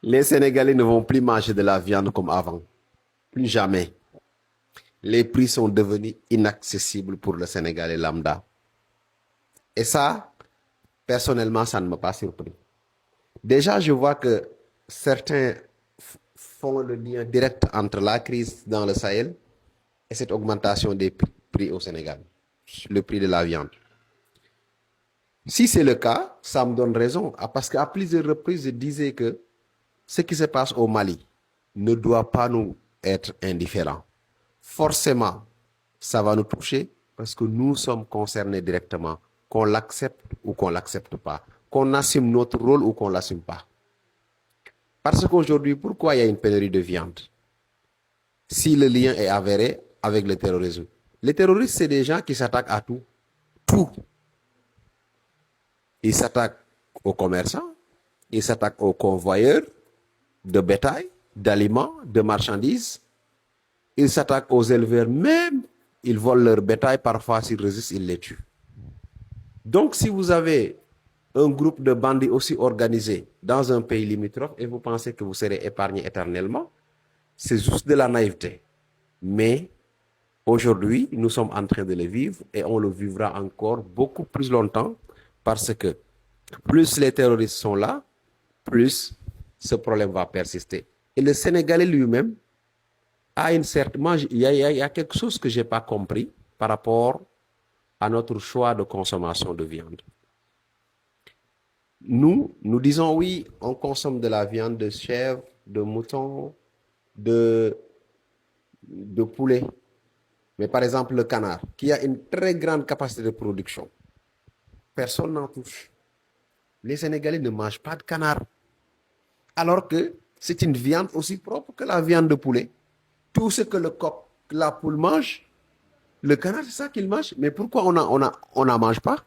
Les Sénégalais ne vont plus manger de la viande comme avant. Plus jamais. Les prix sont devenus inaccessibles pour le Sénégalais lambda. Et ça, personnellement, ça ne m'a pas surpris. Déjà, je vois que certains font le lien direct entre la crise dans le Sahel et cette augmentation des prix au Sénégal, le prix de la viande. Si c'est le cas, ça me donne raison, parce qu'à plusieurs reprises, je disais que ce qui se passe au Mali ne doit pas nous être indifférent. Forcément, ça va nous toucher parce que nous sommes concernés directement, qu'on l'accepte ou qu'on ne l'accepte pas, qu'on assume notre rôle ou qu'on ne l'assume pas. Parce qu'aujourd'hui, pourquoi il y a une pénurie de viande? Si le lien est avéré avec le terrorisme. Les terroristes, c'est des gens qui s'attaquent à tout. Tout. Ils s'attaquent aux commerçants, ils s'attaquent aux convoyeurs de bétail, d'aliments, de marchandises. Ils s'attaquent aux éleveurs même. Ils volent leur bétail. Parfois, s'ils résistent, ils les tuent. Donc, si vous avez un groupe de bandits aussi organisé dans un pays limitrophe et vous pensez que vous serez épargné éternellement, c'est juste de la naïveté. Mais aujourd'hui, nous sommes en train de le vivre et on le vivra encore beaucoup plus longtemps parce que plus les terroristes sont là, plus ce problème va persister. Et le Sénégalais lui-même a une certaine... Il y a quelque chose que je n'ai pas compris par rapport à notre choix de consommation de viande. Nous disons oui, on consomme de la viande de chèvre, de mouton, de, de poulet. Mais par exemple, le canard, qui a une très grande capacité de production, personne n'en touche. Les Sénégalais ne mangent pas de canard. Alors que c'est une viande aussi propre que la viande de poulet. Tout ce que le coq, la poule mange, le canard, c'est ça qu'il mange. Mais pourquoi on n'en mange pas?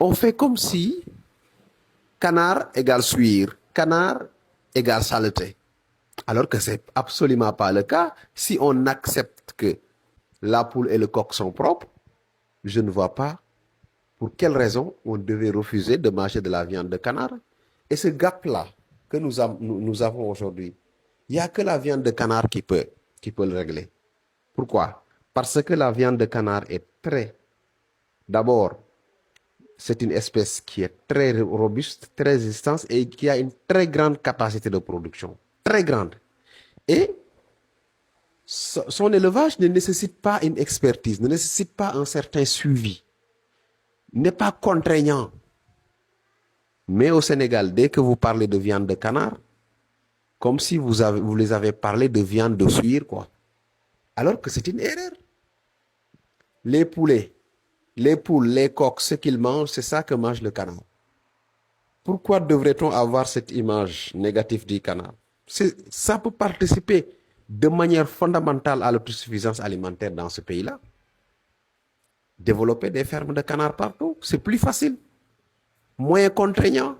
On fait comme si canard égale suir, canard égale saleté. Alors que ce n'est absolument pas le cas. Si on accepte que la poule et le coq sont propres, je ne vois pas pour quelle raison on devait refuser de manger de la viande de canard. Et ce gap-là que nous avons aujourd'hui, il n'y a que la viande de canard qui peut le régler. Pourquoi? Parce que la viande de canard est D'abord, c'est une espèce qui est très robuste, très résistante et qui a une très grande capacité de production. Très grande. Et son élevage ne nécessite pas une expertise, ne nécessite pas un certain suivi, n'est pas contraignant. Mais au Sénégal, dès que vous parlez de viande de canard, comme si vous les avez parlé de viande de suire, quoi. Alors que c'est une erreur. Les poulets, les poules, les coqs, ce qu'ils mangent, c'est ça que mange le canard. Pourquoi devrait-on avoir cette image négative du canard? Ça peut participer de manière fondamentale à l'autosuffisance alimentaire dans ce pays-là. Développer des fermes de canards partout, c'est plus facile, moins contraignant,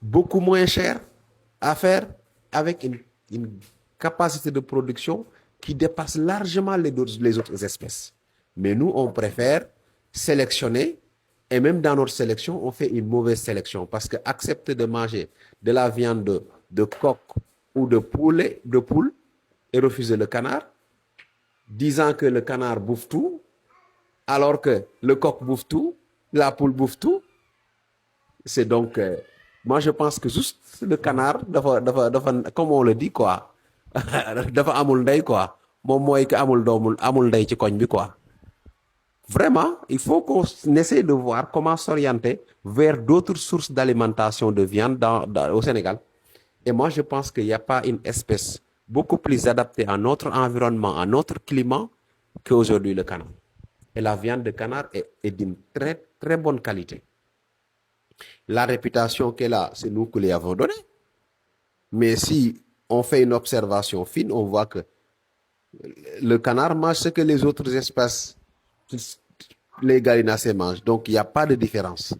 beaucoup moins cher à faire avec une capacité de production qui dépasse largement les autres espèces. Mais nous, on préfère sélectionner et même dans notre sélection, on fait une mauvaise sélection parce que accepter de manger de la viande de coq ou de poule et refuser le canard, disant que le canard bouffe tout, alors que le coq bouffe tout, la poule bouffe tout. C'est donc, moi je pense que juste le canard, comme on le dit, quoi, dafa amul ndey, quoi. Moom mooy que amul ndey ci koñ bi, quoi. Vraiment, il faut qu'on essaie de voir comment s'orienter vers d'autres sources d'alimentation de viande au Sénégal. Et moi, je pense qu'il n'y a pas une espèce beaucoup plus adaptée à notre environnement, à notre climat, qu'aujourd'hui le canard. Et la viande de canard est d'une très, très bonne qualité. La réputation qu'elle a, c'est nous qui lui avons donnée. Mais si on fait une observation fine, on voit que le canard mange ce que les autres espèces, les gallinacés mangent. Donc, il n'y a pas de différence.